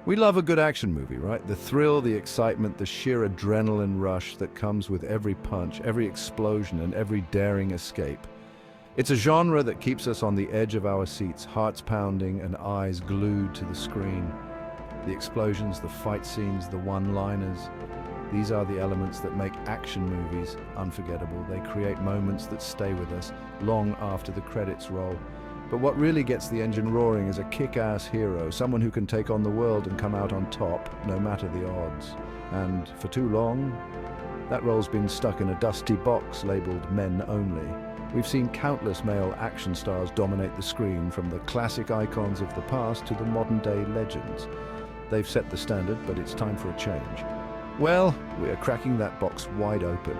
We love a good action movie, right? The thrill, the excitement, the sheer adrenaline rush that comes with every punch, every explosion, and every daring escape. It's a genre that keeps us on the edge of our seats, hearts pounding and eyes glued to the screen. The explosions, the fight scenes, the one-liners. These are the elements that make action movies unforgettable. They create moments that stay with us long after the credits roll. But what really gets the engine roaring is a kick-ass hero, someone who can take on the world and come out on top, no matter the odds. And for too long, that role's been stuck in a dusty box labeled men only. We've seen countless male action stars dominate the screen, from the classic icons of the past to the modern-day legends. They've set the standard, but it's time for a change. Well, we're cracking that box wide open.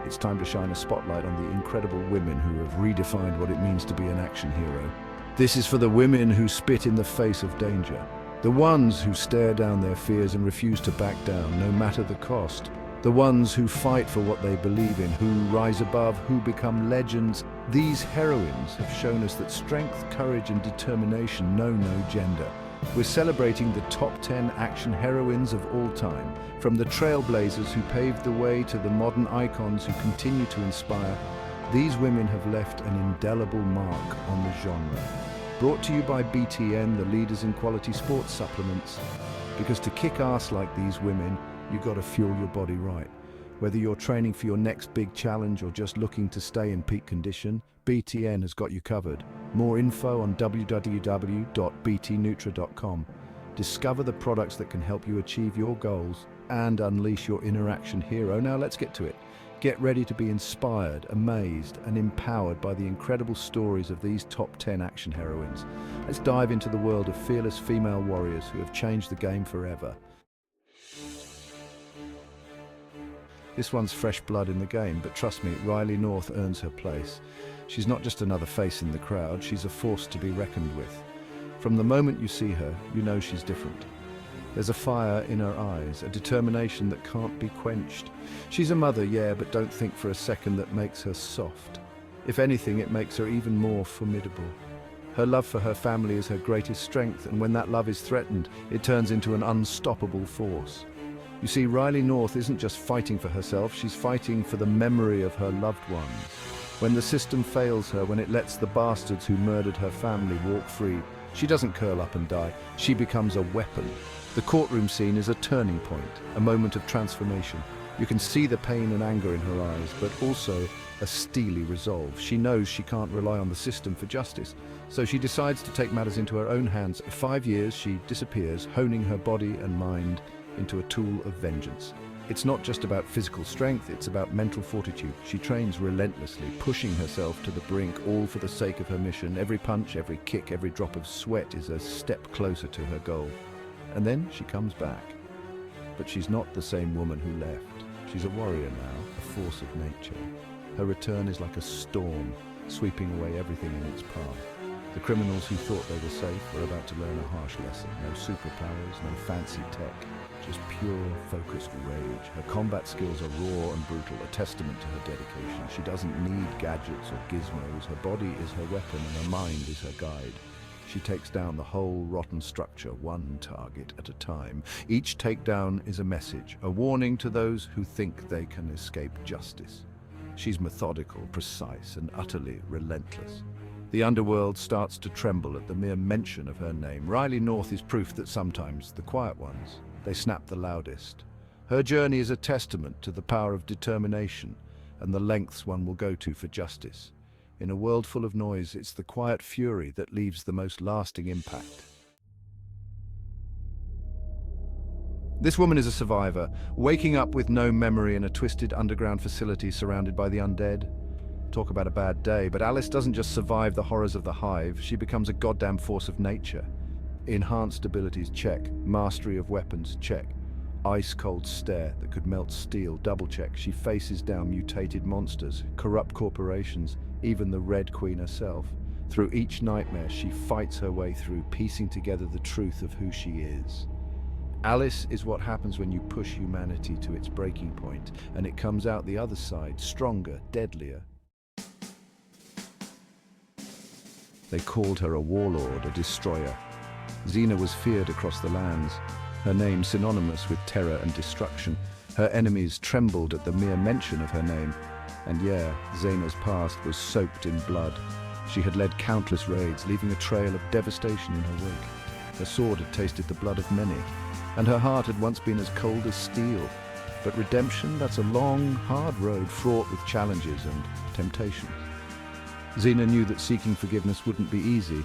It's time to shine a spotlight on the incredible women who have redefined what it means to be an action hero. This is for the women who spit in the face of danger. The ones who stare down their fears and refuse to back down, no matter the cost. The ones who fight for what they believe in, who rise above, who become legends. These heroines have shown us that strength, courage, and determination know no gender. We're celebrating the top 10 action heroines of all time, from the trailblazers who paved the way to the modern icons who continue to inspire. These women have left an indelible mark on the genre. Brought to you by BTN, the leaders in quality sports supplements. Because to kick ass like these women, you've got to fuel your body right. Whether you're training for your next big challenge or just looking to stay in peak condition, BTN has got you covered. More info on www.btnutra.com. Discover the products that can help you achieve your goals and unleash your inner action hero. Now let's get to it. Get ready to be inspired, amazed, and empowered by the incredible stories of these top 10 action heroines. Let's dive into the world of fearless female warriors who have changed the game forever. This one's fresh blood in the game, but trust me, Riley North earns her place. She's not just another face in the crowd, she's a force to be reckoned with. From the moment you see her, you know she's different. There's a fire in her eyes, a determination that can't be quenched. She's a mother, yeah, but don't think for a second that makes her soft. If anything, it makes her even more formidable. Her love for her family is her greatest strength, and when that love is threatened, it turns into an unstoppable force. You see, Riley North isn't just fighting for herself, she's fighting for the memory of her loved ones. When the system fails her, when it lets the bastards who murdered her family walk free, she doesn't curl up and die, she becomes a weapon. The courtroom scene is a turning point, a moment of transformation. You can see the pain and anger in her eyes, but also a steely resolve. She knows she can't rely on the system for justice, so she decides to take matters into her own hands. For 5 years, she disappears, honing her body and mind into a tool of vengeance. It's not just about physical strength, it's about mental fortitude. She trains relentlessly, pushing herself to the brink, all for the sake of her mission. Every punch, every kick, every drop of sweat is a step closer to her goal. And then she comes back. But she's not the same woman who left. She's a warrior now, a force of nature. Her return is like a storm, sweeping away everything in its path. The criminals who thought they were safe are about to learn a harsh lesson. No superpowers, no fancy tech, just pure, focused rage. Her combat skills are raw and brutal, a testament to her dedication. She doesn't need gadgets or gizmos. Her body is her weapon and her mind is her guide. She takes down the whole rotten structure, one target at a time. Each takedown is a message, a warning to those who think they can escape justice. She's methodical, precise, and utterly relentless. The underworld starts to tremble at the mere mention of her name. Riley North is proof that sometimes the quiet ones, they snap the loudest. Her journey is a testament to the power of determination and the lengths one will go to for justice. In a world full of noise, it's the quiet fury that leaves the most lasting impact. This woman is a survivor, waking up with no memory in a twisted underground facility surrounded by the undead. Talk about a bad day, but Alice doesn't just survive the horrors of the hive, she becomes a goddamn force of nature. Enhanced abilities, check. Mastery of weapons, check. Ice-cold stare that could melt steel, double check. She faces down mutated monsters, corrupt corporations, even the Red Queen herself. Through each nightmare, she fights her way through, piecing together the truth of who she is. Alice is what happens when you push humanity to its breaking point, and it comes out the other side, stronger, deadlier. They called her a warlord, a destroyer. Xena was feared across the lands. her name synonymous with terror and destruction. Her enemies trembled at the mere mention of her name. And yeah, Xena's past was soaked in blood. She had led countless raids, leaving a trail of devastation in her wake. Her sword had tasted the blood of many, and her heart had once been as cold as steel. But redemption, that's a long, hard road fraught with challenges and temptations. Xena knew that seeking forgiveness wouldn't be easy.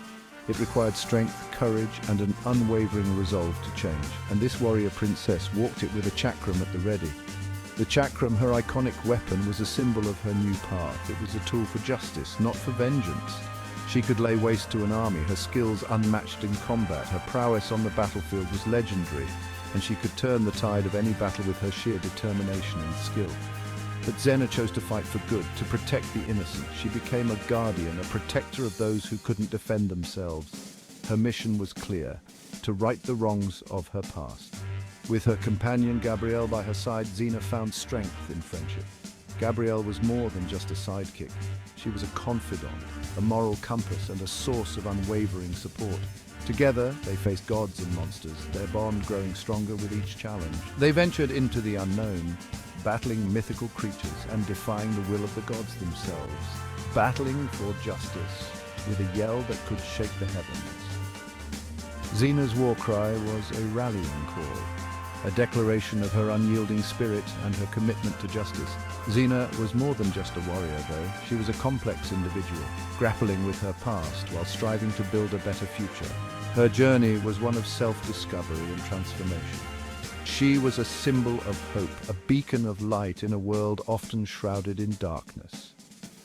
It required strength, courage, and an unwavering resolve to change. And this warrior princess walked it with a chakram at the ready. The chakram, her iconic weapon, was a symbol of her new path. It was a tool for justice, not for vengeance. She could lay waste to an army, her skills unmatched in combat. Her prowess on the battlefield was legendary, and she could turn the tide of any battle with her sheer determination and skill. But Xena chose to fight for good, to protect the innocent. She became a guardian, a protector of those who couldn't defend themselves. Her mission was clear: to right the wrongs of her past. With her companion Gabrielle by her side, Xena found strength in friendship. Gabrielle was more than just a sidekick. She was a confidant, a moral compass, and a source of unwavering support. Together, they faced gods and monsters, their bond growing stronger with each challenge. They ventured into the unknown, battling mythical creatures and defying the will of the gods themselves, battling for justice with a yell that could shake the heavens. Xena's war cry was a rallying call, a declaration of her unyielding spirit and her commitment to justice. Xena was more than just a warrior, though. She was a complex individual, grappling with her past while striving to build a better future. Her journey was one of self-discovery and transformation. She was a symbol of hope, a beacon of light in a world often shrouded in darkness.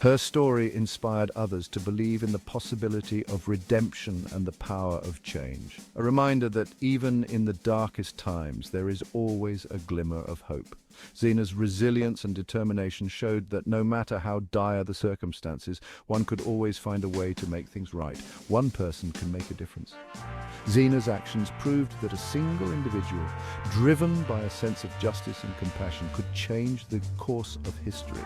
Her story inspired others to believe in the possibility of redemption and the power of change. A reminder that even in the darkest times, there is always a glimmer of hope. Xena's resilience and determination showed that no matter how dire the circumstances, one could always find a way to make things right. One person can make a difference. Xena's actions proved that a single individual, driven by a sense of justice and compassion, could change the course of history.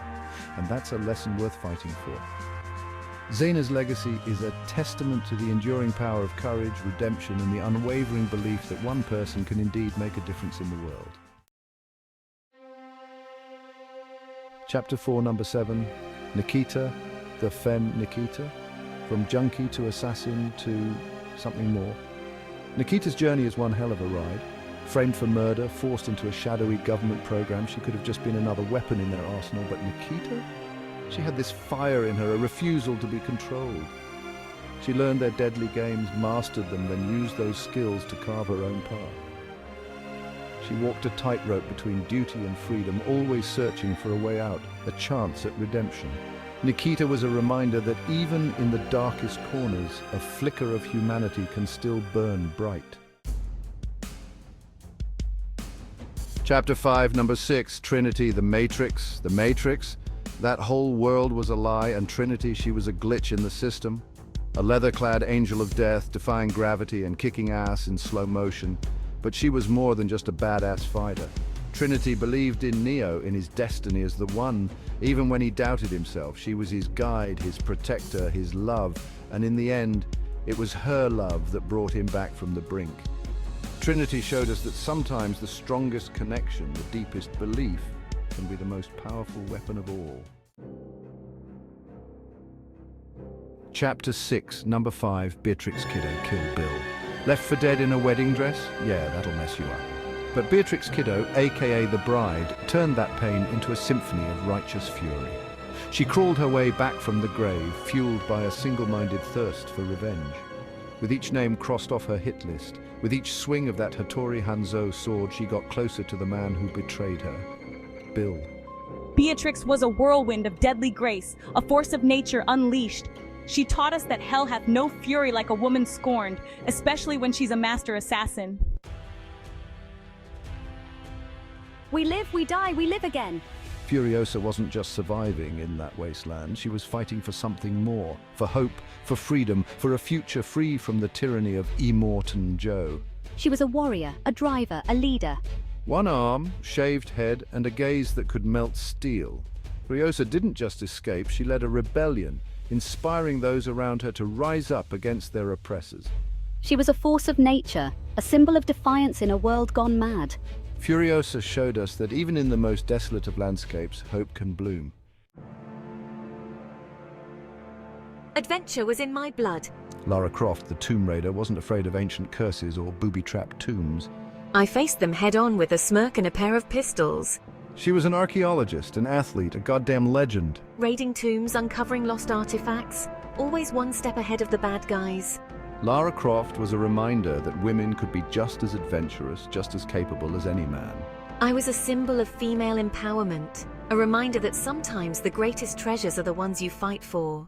And that's a lesson worth fighting for. Xena's legacy is a testament to the enduring power of courage, redemption, and the unwavering belief that one person can indeed make a difference in the world. Chapter 4, Number 7, Nikita, the Femme Nikita. From junkie to assassin to something more. Nikita's journey is one hell of a ride. Framed for murder, forced into a shadowy government program, she could have just been another weapon in their arsenal. But Nikita? She had this fire in her, a refusal to be controlled. She learned their deadly games, mastered them, then used those skills to carve her own path. She walked a tightrope between duty and freedom, always searching for a way out, a chance at redemption. Nikita was a reminder that even in the darkest corners, a flicker of humanity can still burn bright. Chapter 5, Number 6, Trinity, the Matrix. The Matrix? That whole world was a lie, and Trinity, she was a glitch in the system. A leather-clad angel of death, defying gravity and kicking ass in slow motion. But she was more than just a badass fighter. Trinity believed in Neo, in his destiny as the one. Even when he doubted himself, she was his guide, his protector, his love. And in the end, it was her love that brought him back from the brink. Trinity showed us that sometimes the strongest connection, the deepest belief, can be the most powerful weapon of all. Chapter 6, Number 5, Beatrix Kiddo, Kill Bill. Left for dead in a wedding dress? Yeah, that'll mess you up. But Beatrix Kiddo, aka the bride, turned that pain into a symphony of righteous fury. She crawled her way back from the grave, fueled by a single-minded thirst for revenge. With each name crossed off her hit list, with each swing of that Hattori Hanzo sword, she got closer to the man who betrayed her. Bill. Beatrix was a whirlwind of deadly grace, a force of nature unleashed. She taught us that hell hath no fury like a woman scorned, especially when she's a master assassin. We live, we die, we live again. Furiosa wasn't just surviving in that wasteland, she was fighting for something more, for hope, for freedom, for a future free from the tyranny of Immortan Joe. She was a warrior, a driver, a leader. One arm, shaved head, and a gaze that could melt steel. Furiosa didn't just escape, she led a rebellion, inspiring those around her to rise up against their oppressors. She was a force of nature, a symbol of defiance in a world gone mad. Furiosa showed us that even in the most desolate of landscapes, hope can bloom. Adventure was in my blood. Lara Croft, the Tomb Raider, wasn't afraid of ancient curses or booby-trapped tombs. I faced them head-on with a smirk and a pair of pistols. She was an archaeologist, an athlete, a goddamn legend. Raiding tombs, uncovering lost artifacts. Always one step ahead of the bad guys. Lara Croft was a reminder that women could be just as adventurous, just as capable as any man. I was a symbol of female empowerment. A reminder that sometimes the greatest treasures are the ones you fight for.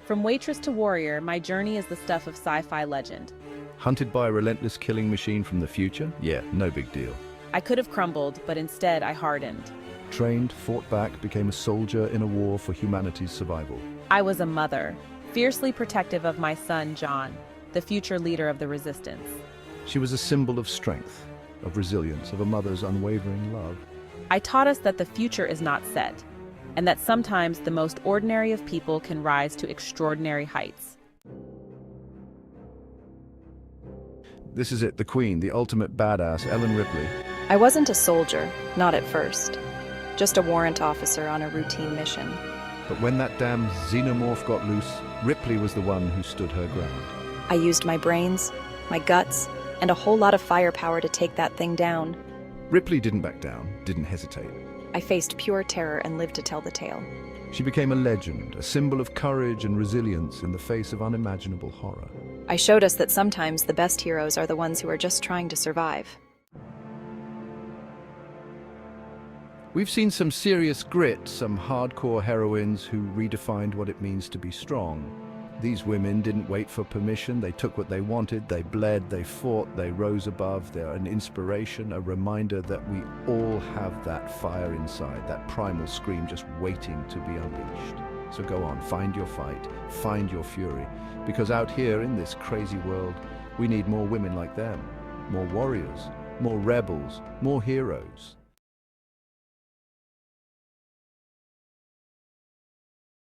From waitress to warrior, my journey is the stuff of sci-fi legend. Hunted by a relentless killing machine from the future? Yeah, no big deal. I could have crumbled, but instead I hardened. Trained, fought back, became a soldier in a war for humanity's survival. I was a mother, fiercely protective of my son, John, the future leader of the resistance. She was a symbol of strength, of resilience, of a mother's unwavering love. I taught us that the future is not set, and that sometimes the most ordinary of people can rise to extraordinary heights. This is it, the Queen, the ultimate badass, Ellen Ripley. I wasn't a soldier, not at first. Just a warrant officer on a routine mission. But when that damn xenomorph got loose, Ripley was the one who stood her ground. I used my brains, my guts, and a whole lot of firepower to take that thing down. Ripley didn't back down, didn't hesitate. I faced pure terror and lived to tell the tale. She became a legend, a symbol of courage and resilience in the face of unimaginable horror. I showed us that sometimes the best heroes are the ones who are just trying to survive. We've seen some serious grit, some hardcore heroines who redefined what it means to be strong. These women didn't wait for permission, they took what they wanted, they bled, they fought, they rose above. They're an inspiration, a reminder that we all have that fire inside, that primal scream just waiting to be unleashed. So go on, find your fight, find your fury, because out here in this crazy world, we need more women like them, more warriors, more rebels, more heroes.